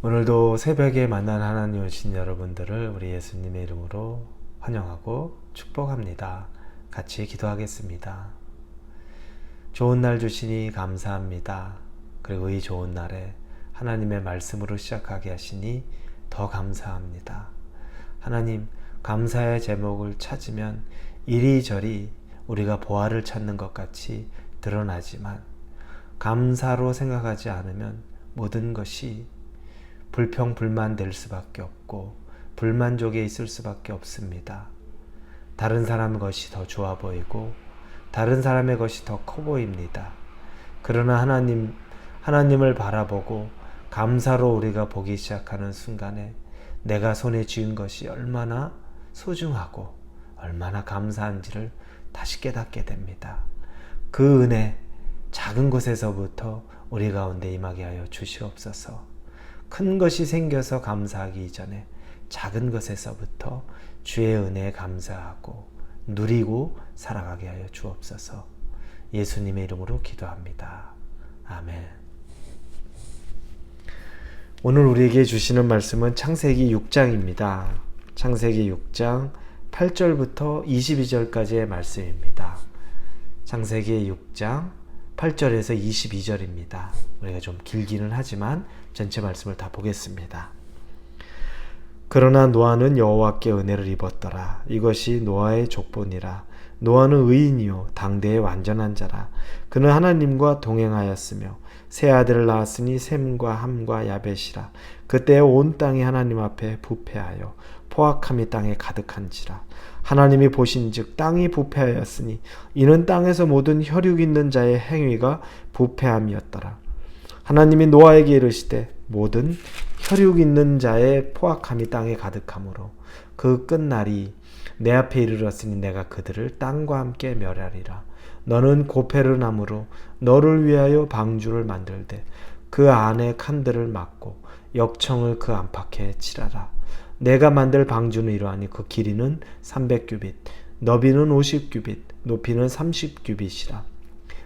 오늘도 새벽에 만난 하나님 오신 여러분들을 우리 예수님의 이름으로 환영하고 축복합니다. 같이 기도하겠습니다. 좋은 날 주시니 감사합니다. 그리고 이 좋은 날에 하나님의 말씀으로 시작하게 하시니 더 감사합니다. 하나님, 감사의 제목을 찾으면 이리저리 우리가 보화를 찾는 것 같이 드러나지만 감사로 생각하지 않으면 모든 것이 불평불만 될 수밖에 없고 불만족에 있을 수밖에 없습니다. 다른 사람 것이 더 좋아 보이고 다른 사람의 것이 더 커 보입니다. 그러나 하나님을 바라보고 감사로 우리가 보기 시작하는 순간에 내가 손에 쥐은 것이 얼마나 소중하고 얼마나 감사한지를 다시 깨닫게 됩니다. 그 은혜 작은 것에서부터 우리 가운데 임하게 하여 주시옵소서. 큰 것이 생겨서 감사하기 이전에 작은 것에서부터 주의 은혜에 감사하고 누리고 살아가게 하여 주옵소서. 예수님의 이름으로 기도합니다. 아멘. 오늘 우리에게 주시는 말씀은 창세기 6장입니다. 창세기 6장 8절부터 22절까지의 말씀입니다. 창세기 6장 8절에서 22절입니다. 우리가 좀 길기는 하지만 전체 말씀을 다 보겠습니다. 그러나 노아는 여호와께 은혜를 입었더라. 이것이 노아의 족본이라. 노아는 의인이요 당대의 완전한 자라. 그는 하나님과 동행하였으며 세 아들을 낳았으니 셈과 함과 야벳이라. 그때 온 땅이 하나님 앞에 부패하여 포악함이 땅에 가득한지라. 하나님이 보신즉 땅이 부패하였으니 이는 땅에서 모든 혈육 있는 자의 행위가 부패함이었더라. 하나님이 노아에게 이르시되 모든 혈육 있는 자의 포악함이 땅에 가득하므로 그 끝날이 내 앞에 이르렀으니 내가 그들을 땅과 함께 멸하리라. 너는 고페르 나무로 너를 위하여 방주를 만들되 그 안에 칸들을 막고 역청을 그 안팎에 칠하라. 내가 만들 방주는 이러하니 그 길이는 300규빗, 너비는 50규빗, 높이는 30규빗이라.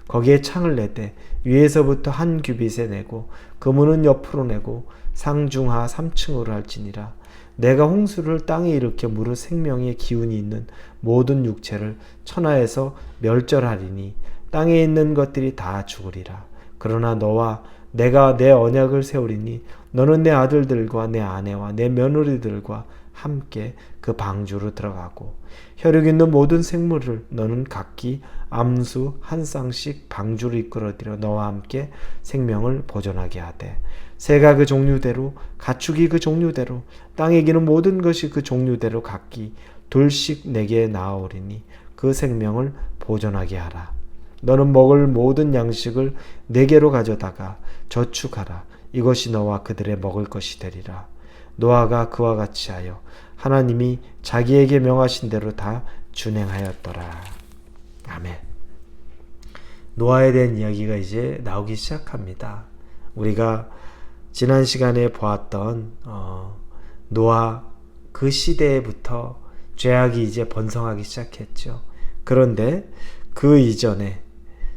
거기에 창을 내되 위에서부터 한 규빗에 내고 그 문은 옆으로 내고 상중하 3층으로 할지니라. 내가 홍수를 땅에 일으켜 무릇 생명의 기운이 있는 모든 육체를 천하에서 멸절하리니 땅에 있는 것들이 다 죽으리라. 그러나 너와 내가 내 언약을 세우리니 너는 내 아들들과 내 아내와 내 며느리들과 함께 그 방주로 들어가고 혈육 있는 모든 생물을 너는 각기 암수 한 쌍씩 방주로 이끌어들여 너와 함께 생명을 보존하게 하되 새가 그 종류대로 가축이 그 종류대로 땅에 기는 모든 것이 그 종류대로 각기 둘씩 내게 나아오리니 그 생명을 보존하게 하라. 너는 먹을 모든 양식을 내게로 가져다가 저축하라. 이것이 너와 그들의 먹을 것이 되리라. 노아가 그와 같이 하여 하나님이 자기에게 명하신 대로 다 준행하였더라. 아멘. 노아에 대한 이야기가 이제 나오기 시작합니다. 우리가 지난 시간에 보았던 노아 그 시대부터 죄악이 이제 번성하기 시작했죠. 그런데 그 이전에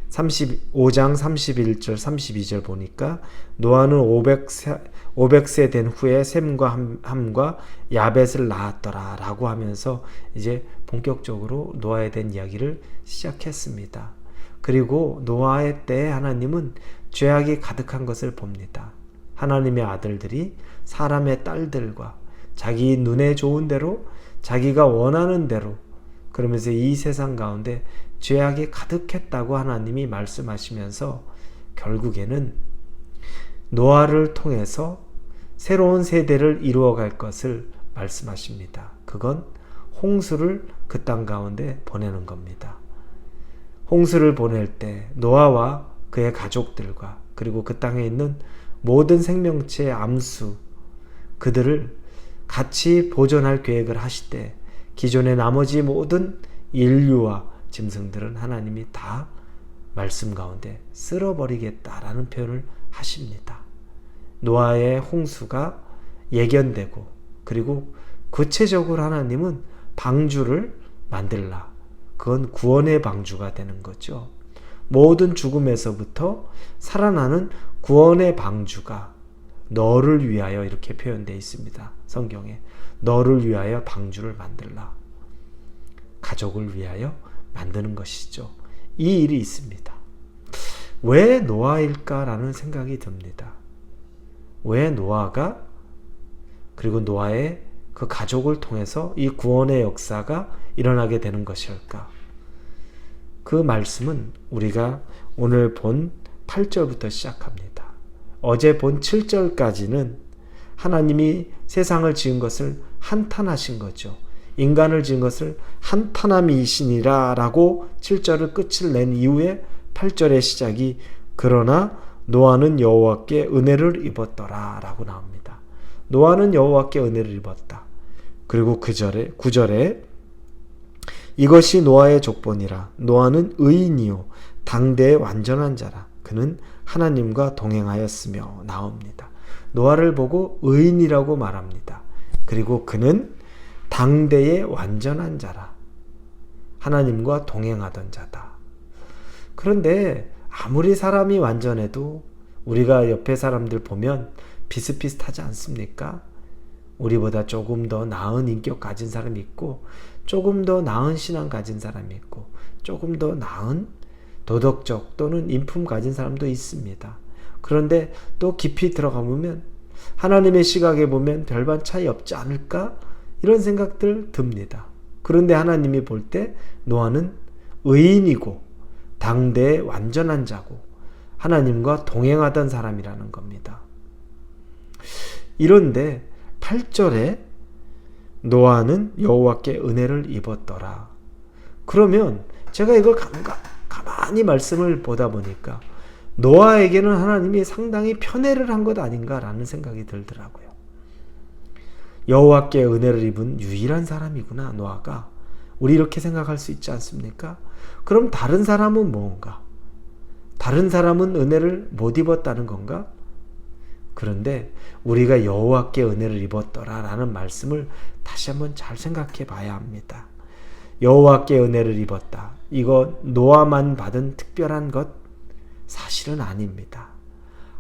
35장 31절 32절 보니까 노아는 500세 된 후에 셈과 함과 야벳을 낳았더라 라고 하면서 이제 본격적으로 노아에 대한 이야기를 시작했습니다. 그리고 노아의 때에 하나님은 죄악이 가득한 것을 봅니다. 하나님의 아들들이 사람의 딸들과 자기 눈에 좋은 대로 자기가 원하는 대로 그러면서 이 세상 가운데 죄악이 가득했다고 하나님이 말씀하시면서 결국에는 노아를 통해서 새로운 세대를 이루어갈 것을 말씀하십니다. 그건 홍수를 그 땅 가운데 보내는 겁니다. 홍수를 보낼 때 노아와 그의 가족들과 그리고 그 땅에 있는 모든 생명체의 암수 그들을 같이 보존할 계획을 하시되 기존의 나머지 모든 인류와 짐승들은 하나님이 다 말씀 가운데 쓸어버리겠다라는 표현을 하십니다. 노아의 홍수가 예견되고 그리고 구체적으로 하나님은 방주를 만들라. 그건 구원의 방주가 되는 거죠. 모든 죽음에서부터 살아나는 구원의 방주가 너를 위하여 이렇게 표현되어 있습니다. 성경에. 너를 위하여 방주를 만들라. 가족을 위하여 만드는 것이죠. 이 일이 있습니다. 왜 노아일까라는 생각이 듭니다. 왜 노아가, 그리고 노아의 그 가족을 통해서 이 구원의 역사가 일어나게 되는 것일까? 그 말씀은 우리가 오늘 본 8절부터 시작합니다. 어제 본 7절까지는 하나님이 세상을 지은 것을 한탄하신 거죠. 인간을 지은 것을 한탄함이시니라 라고 7절을 끝을 낸 이후에 8절의 시작이 그러나 노아는 여호와께 은혜를 입었더라 라고 나옵니다. 노아는 여호와께 은혜를 입었다. 그리고 9절에 이것이 노아의 족본이라. 노아는 의인이요 당대의 완전한 자라. 그는 하나님과 동행하였으며 나옵니다. 노아를 보고 의인이라고 말합니다. 그리고 그는 당대의 완전한 자라. 하나님과 동행하던 자다. 그런데 아무리 사람이 완전해도 우리가 옆에 사람들 보면 비슷비슷하지 않습니까? 우리보다 조금 더 나은 인격 가진 사람이 있고, 조금 더 나은 신앙 가진 사람이 있고, 조금 더 나은 도덕적 또는 인품 가진 사람도 있습니다. 그런데 또 깊이 들어가 보면 하나님의 시각에 보면 별반 차이 없지 않을까? 이런 생각들 듭니다. 그런데 하나님이 볼 때 노아는 의인이고 당대의 완전한 자고 하나님과 동행하던 사람이라는 겁니다. 이런데 8절에 노아는 여호와께 은혜를 입었더라. 그러면 제가 이걸 가만히 말씀을 보다 보니까 노아에게는 하나님이 상당히 편애를 한 것 아닌가라는 생각이 들더라고요. 여호와께 은혜를 입은 유일한 사람이구나 노아가. 우리 이렇게 생각할 수 있지 않습니까? 그럼 다른 사람은 뭔가? 다른 사람은 은혜를 못 입었다는 건가? 그런데 우리가 여호와께 은혜를 입었더라 라는 말씀을 다시 한번 잘 생각해 봐야 합니다. 여호와께 은혜를 입었다. 이거 노아만 받은 특별한 것 사실은 아닙니다.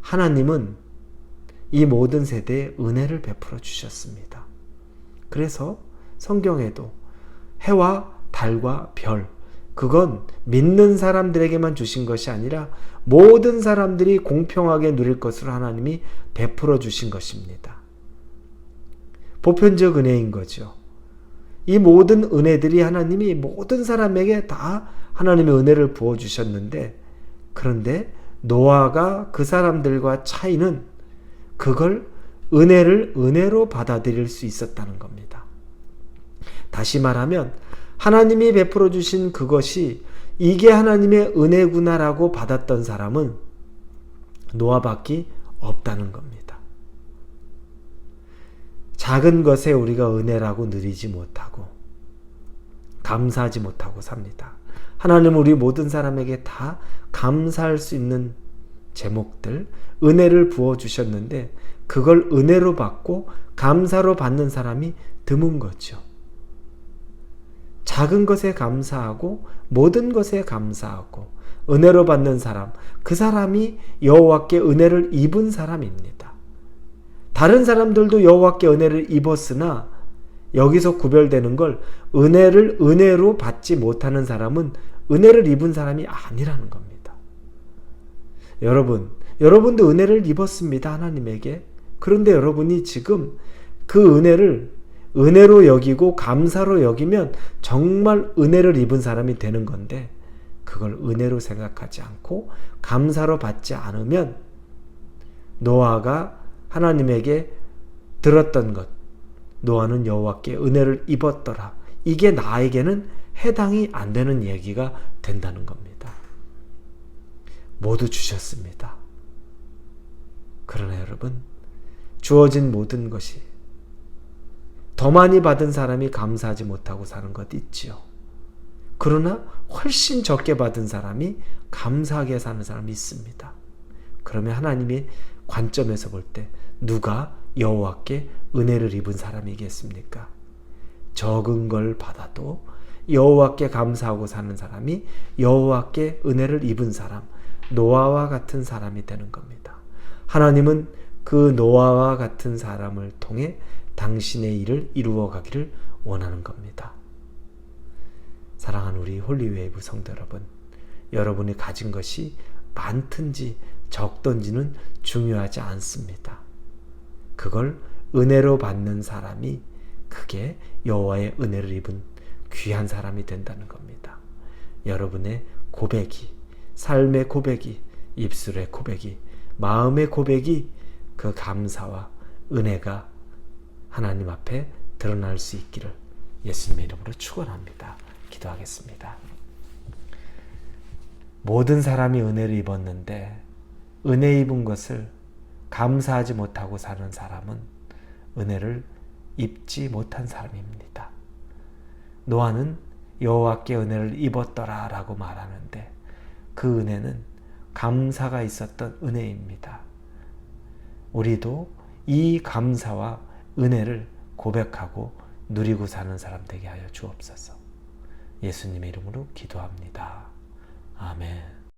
하나님은 이 모든 세대에 은혜를 베풀어 주셨습니다. 그래서 성경에도 해와 달과 별, 그건 믿는 사람들에게만 주신 것이 아니라 모든 사람들이 공평하게 누릴 것으로 하나님이 베풀어 주신 것입니다. 보편적 은혜인 거죠. 이 모든 은혜들이 하나님이 모든 사람에게 다 하나님의 은혜를 부어주셨는데, 그런데 노아가 그 사람들과 차이는 그걸 은혜를 은혜로 받아들일 수 있었다는 겁니다. 다시 말하면 하나님이 베풀어 주신 그것이 이게 하나님의 은혜구나라고 받았던 사람은 노아밖에 없다는 겁니다. 작은 것에 우리가 은혜라고 누리지 못하고 감사하지 못하고 삽니다. 하나님은 우리 모든 사람에게 다 감사할 수 있는 제목들, 은혜를 부어주셨는데 그걸 은혜로 받고 감사로 받는 사람이 드문 거죠. 작은 것에 감사하고 모든 것에 감사하고 은혜로 받는 사람, 그 사람이 여호와께 은혜를 입은 사람입니다. 다른 사람들도 여호와께 은혜를 입었으나 여기서 구별되는 걸 은혜를 은혜로 받지 못하는 사람은 은혜를 입은 사람이 아니라는 겁니다. 여러분도 은혜를 입었습니다. 하나님에게. 그런데 여러분이 지금 그 은혜를 은혜로 여기고 감사로 여기면 정말 은혜를 입은 사람이 되는 건데, 그걸 은혜로 생각하지 않고 감사로 받지 않으면 노아가 하나님에게 들었던 것, 노아는 여호와께 은혜를 입었더라, 이게 나에게는 해당이 안 되는 얘기가 된다는 겁니다. 모두 주셨습니다. 그러나 여러분, 주어진 모든 것이 더 많이 받은 사람이 감사하지 못하고 사는 것 있지요. 그러나 훨씬 적게 받은 사람이 감사하게 사는 사람이 있습니다. 그러면 하나님의 관점에서 볼 때 누가 여호와께 은혜를 입은 사람이겠습니까? 적은 걸 받아도 여호와께 감사하고 사는 사람이 여호와께 은혜를 입은 사람, 노아와 같은 사람이 되는 겁니다. 하나님은 그 노아와 같은 사람을 통해 당신의 일을 이루어 가기를 원하는 겁니다. 사랑하는 우리 홀리웨이브 성도 여러분, 여러분이 가진 것이 많든지 적든지는 중요하지 않습니다. 그걸 은혜로 받는 사람이 그게 여호와의 은혜를 입은 귀한 사람이 된다는 겁니다. 여러분의 고백이, 삶의 고백이, 입술의 고백이, 마음의 고백이 그 감사와 은혜가 하나님 앞에 드러날 수 있기를 예수님의 이름으로 축원합니다. 기도하겠습니다. 모든 사람이 은혜를 입었는데 은혜 입은 것을 감사하지 못하고 사는 사람은 은혜를 입지 못한 사람입니다. 노아는 여호와께 은혜를 입었더라 라고 말하는데 그 은혜는 감사가 있었던 은혜입니다. 우리도 이 감사와 은혜를 고백하고 누리고 사는 사람 되게 하여 주옵소서. 예수님의 이름으로 기도합니다. 아멘.